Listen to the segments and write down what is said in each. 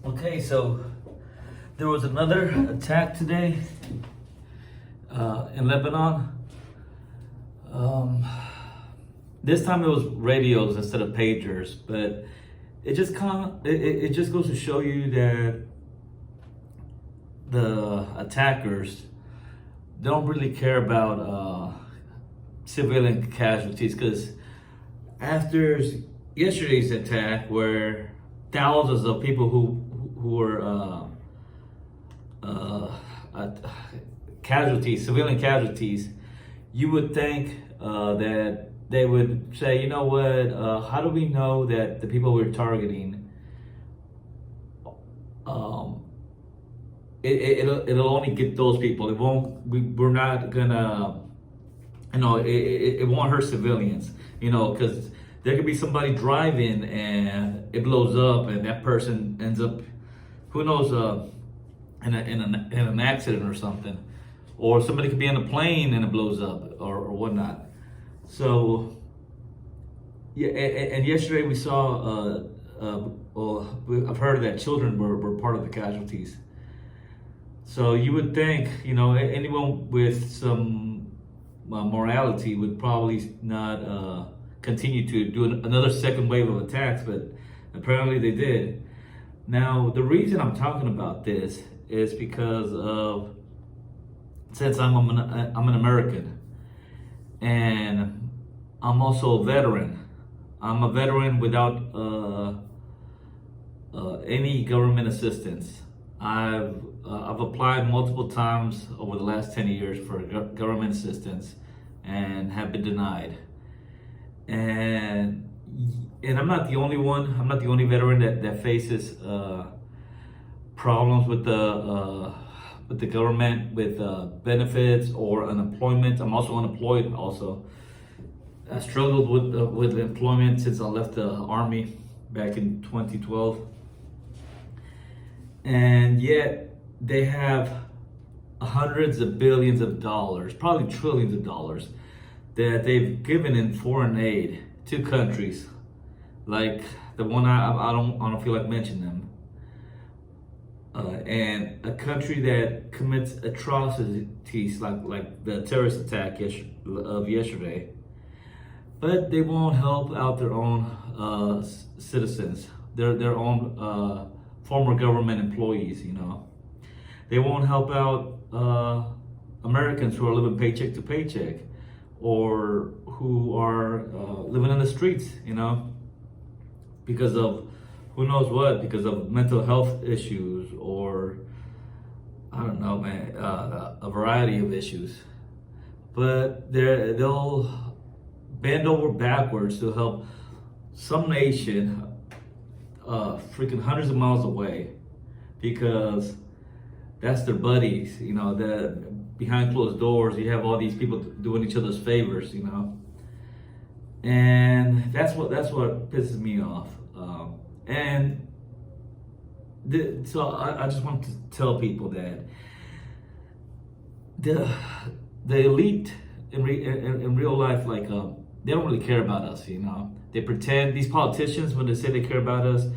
Okay, so there was another attack today in Lebanon. Um, this time it was radios instead of pagers, but it just goes to show you that the attackers don't really care about civilian casualties, because after yesterday's attack, where thousands of people who were uh, casualties, civilian casualties, you would think that they would say, you know what, how do we know that the people we're targeting, um, it'll only get those people. It won't. We're not gonna. It won't hurt civilians. Because there could be somebody driving and it blows up, and that person ends up, who knows, in an accident or something, or somebody could be on a plane and it blows up or whatnot. So yeah, and yesterday we saw. Well, I've heard that children were part of the casualties. So you would think, anyone with some morality would probably not continue to do another second wave of attacks, but apparently they did. Now, the reason I'm talking about this is because of, since I'm an American, and I'm also a veteran. I'm a veteran without any government assistance. I've applied multiple times over the last 10 years for government assistance and have been denied. And I'm not the only one. I'm not the only veteran that faces problems with the government, with benefits or unemployment. I'm also unemployed. Also, I struggled with employment since I left the army back in 2012. And yet they have hundreds of billions of dollars, probably trillions of dollars, that they've given in foreign aid to countries like the one I don't feel like mentioning them, and a country that commits atrocities like the terrorist attack of yesterday, but they won't help out their own citizens, their own former government employees. They won't help out Americans who are living paycheck to paycheck, or who are living in the streets, because of who knows what, because of mental health issues, or I don't know, man, a variety of issues. But they'll bend over backwards to help some nation freaking hundreds of miles away, because that's their buddies. That behind closed doors, you have all these people doing each other's favors. And that's what pisses me off. So I just want to tell people that the elite in real life, like, they don't really care about us. They pretend, these politicians, when they say they care about us,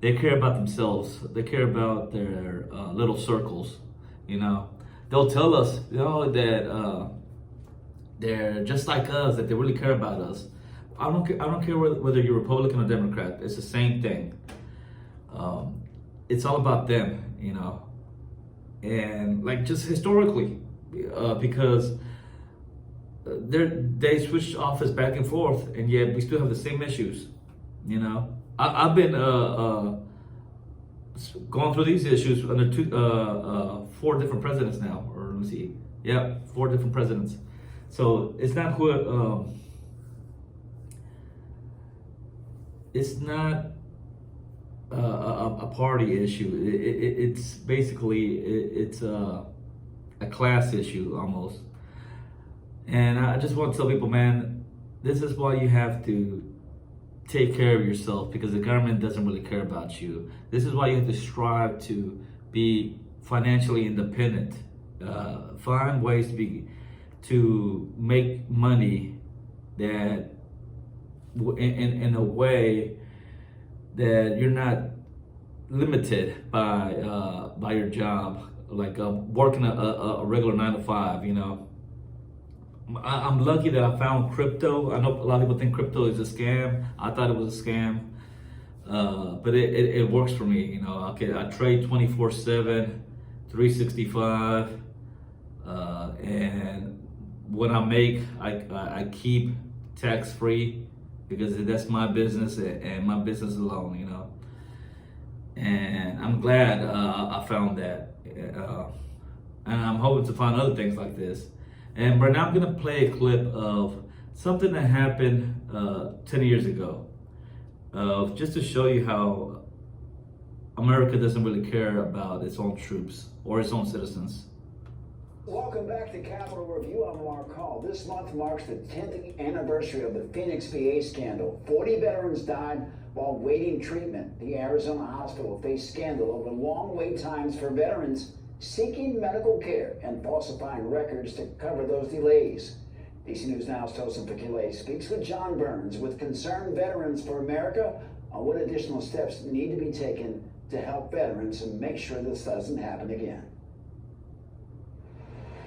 they care about themselves. They care about their little circles. They'll tell us, that they're just like us, that they really care about us. I don't care whether you're Republican or Democrat. It's the same thing. It's all about them, and like, just historically, because they switch office back and forth, and yet we still have the same issues. I've been going through these issues under 4 different presidents now, or let me see, yeah, 4 different presidents. So it's not it's not a party issue. It's basically it's a class issue almost. And I just want to tell people, man, this is why you have to take care of yourself, because the government doesn't really care about you. This is why you have to strive to be financially independent. Find ways to make money that in a way that you're not limited by your job, like working a regular 9 to 5. You know, I'm lucky that I found crypto. I know a lot of people think crypto is a scam. I thought it was a scam, but it works for me. You know, okay, I trade 24/7, 365, and what I make, I keep tax free because that's my business and my business alone. You know, and I'm glad I found that, and I'm hoping to find other things like this. And right now I'm gonna play a clip of something that happened 10 years ago, just to show you how America doesn't really care about its own troops or its own citizens. Welcome back to Capitol Review. I'm Mark Hall. This month marks the 10th anniversary of the Phoenix VA scandal. 40 veterans died while waiting treatment. The Arizona hospital faced scandal over long wait times for veterans seeking medical care and falsifying records to cover those delays. DC News Now's Tosin Fakile speaks with John Burns with Concerned Veterans for America on what additional steps need to be taken to help veterans and make sure this doesn't happen again.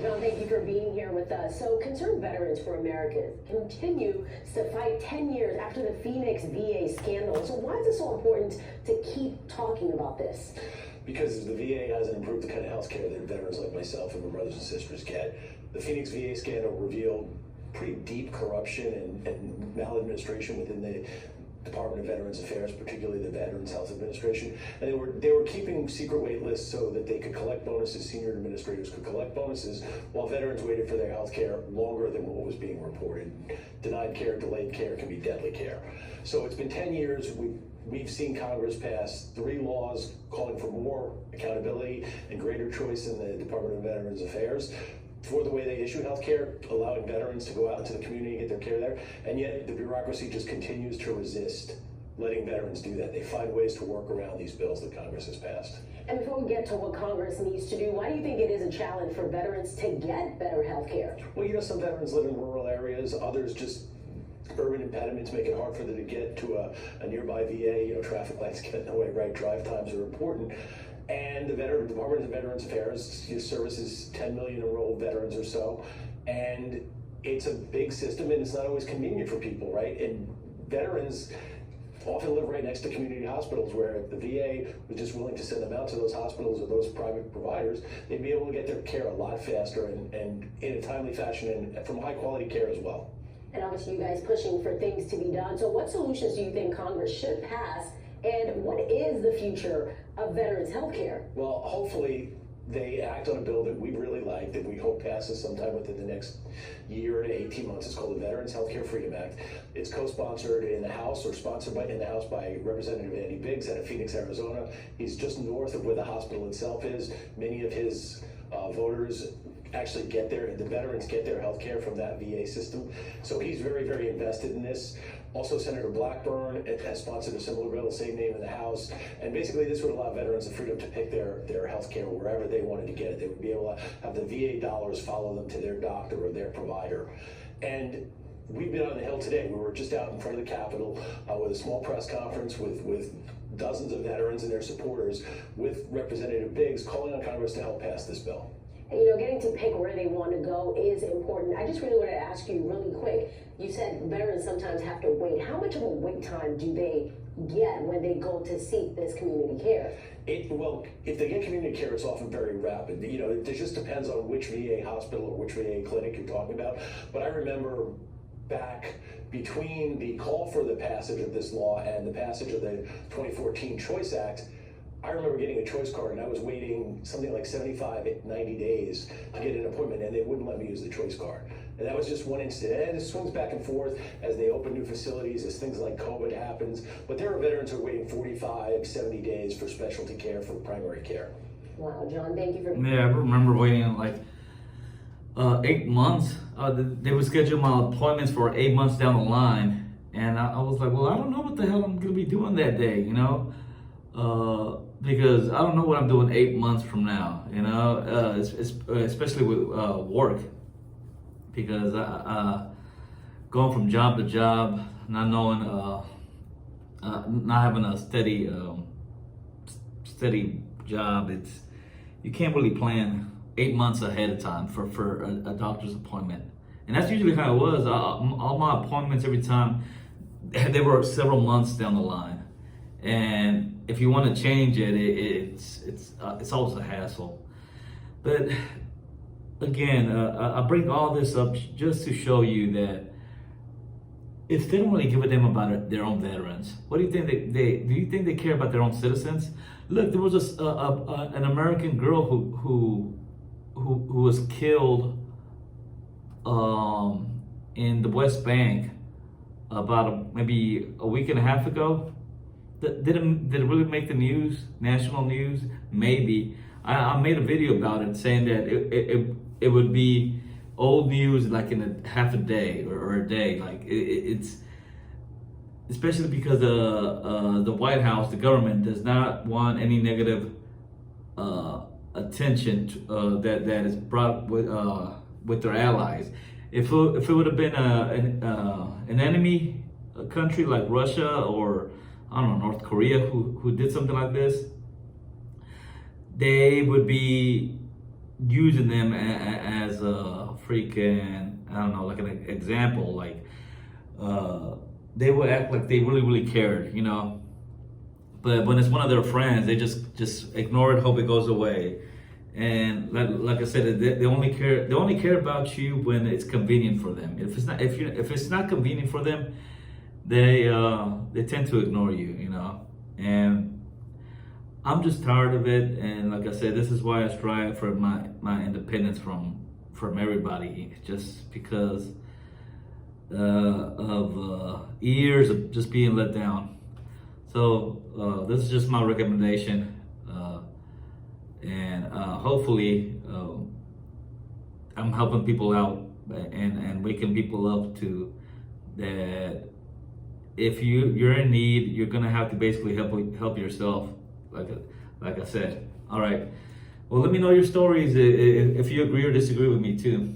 John, thank you for being here with us. So, Concerned Veterans for America continue to fight 10 years after the Phoenix VA scandal. So why is it so important to keep talking about this? Because the VA hasn't improved the kind of health care that veterans like myself and my brothers and sisters get. The Phoenix VA scandal revealed pretty deep corruption and maladministration within the Department of Veterans Affairs, particularly the Veterans Health Administration. And they were keeping secret wait lists so that they could collect bonuses, senior administrators could collect bonuses, while veterans waited for their health care longer than what was being reported. Denied care, delayed care can be deadly care. So it's been 10 years. We've seen Congress pass 3 laws calling for more accountability and greater choice in the Department of Veterans Affairs for the way they issue health care, allowing veterans to go out into the community and get their care there. And yet the bureaucracy just continues to resist letting veterans do that. They find ways to work around these bills that Congress has passed. And before we get to what Congress needs to do, why do you think it is a challenge for veterans to get better health care? Well, you know, some veterans live in rural areas, others just urban impediments make it hard for them to get to a nearby VA. You know, traffic lights get in the way, right? Drive times are important. And the Department of Veterans Affairs services 10 million enrolled veterans or so. And it's a big system and it's not always convenient for people, right? And veterans often live right next to community hospitals where if the VA was just willing to send them out to those hospitals or those private providers, they'd be able to get their care a lot faster and in a timely fashion and from high quality care as well. And obviously you guys pushing for things to be done. So what solutions do you think Congress should pass? And what is the future of veterans health care? Well, hopefully they act on a bill that we really like, that we hope passes sometime within the next year to 18 months. It's called the Veterans Healthcare Freedom Act. It's co-sponsored in the House or sponsored in the House by Representative Andy Biggs out of Phoenix, Arizona. He's just north of where the hospital itself is. Many of his voters actually the veterans get their health care from that VA system. So he's very, very invested in this. Also, Senator Blackburn has sponsored a similar bill, same name in the House. And basically this would allow veterans the freedom to pick their health care wherever they wanted to get it. They would be able to have the VA dollars follow them to their doctor or their provider. And we've been on the Hill today. We were just out in front of the Capitol with a small press conference with dozens of veterans and their supporters, with Representative Biggs calling on Congress to help pass this bill. And, you know, getting to pick where they want to go is important. I just really want to ask you really quick. You said veterans sometimes have to wait. How much of a wait time do they get when they go to seek this community care? Well, if they get community care, it's often very rapid. You know, it just depends on which VA hospital or which VA clinic you're talking about. But I remember back between the call for the passage of this law and the passage of the 2014 Choice Act, I remember getting a choice card and I was waiting something like 75, 90 days to get an appointment and they wouldn't let me use the choice card. And that was just one incident. And it swings back and forth as they open new facilities, as things like COVID happens. But there are veterans who are waiting 45, 70 days for specialty care, for primary care. Wow, John, thank you for... Yeah, I remember waiting like 8 months. They would schedule my appointments for 8 months down the line. And I was like, well, I don't know what the hell I'm going to be doing that day, you know? Because I don't know what I'm doing 8 months from now, you know, especially with work, because going from job to job, not knowing, not having a steady steady job, you can't really plan 8 months ahead of time for a doctor's appointment. And that's usually how it was. All my appointments every time, they were several months down the line. And if you want to change it, it's always a hassle. But again, I bring all this up just to show you that if they don't really give a damn about their own veterans, what do you think do you think they care about their own citizens? Look, there was an American girl who was killed in the West Bank about maybe a week and a half ago. Did it really make the news, national news? Maybe. I made a video about it saying that it would be old news like in half a day or a day. Like it's especially because the White House, the government, does not want any negative attention that is brought with their allies. If it would have been an enemy country like Russia or I don't know, North Korea who did something like this, they would be using them as a freaking, I don't know, like an example. Like they would act like they really cared, you know. But when it's one of their friends, they just ignore it, hope it goes away. And like I said, they only care about you when it's convenient for them. If it's not convenient for them, they tend to ignore you, you know. And I'm just tired of it. And like I said, this is why I strive for my independence from everybody, just because of years of just being let down. So this is just my recommendation, and hopefully I'm helping people out and waking people up to that. If you're in need, you're gonna have to basically help yourself, like I said. All right. Well, let me know your stories if you agree or disagree with me too.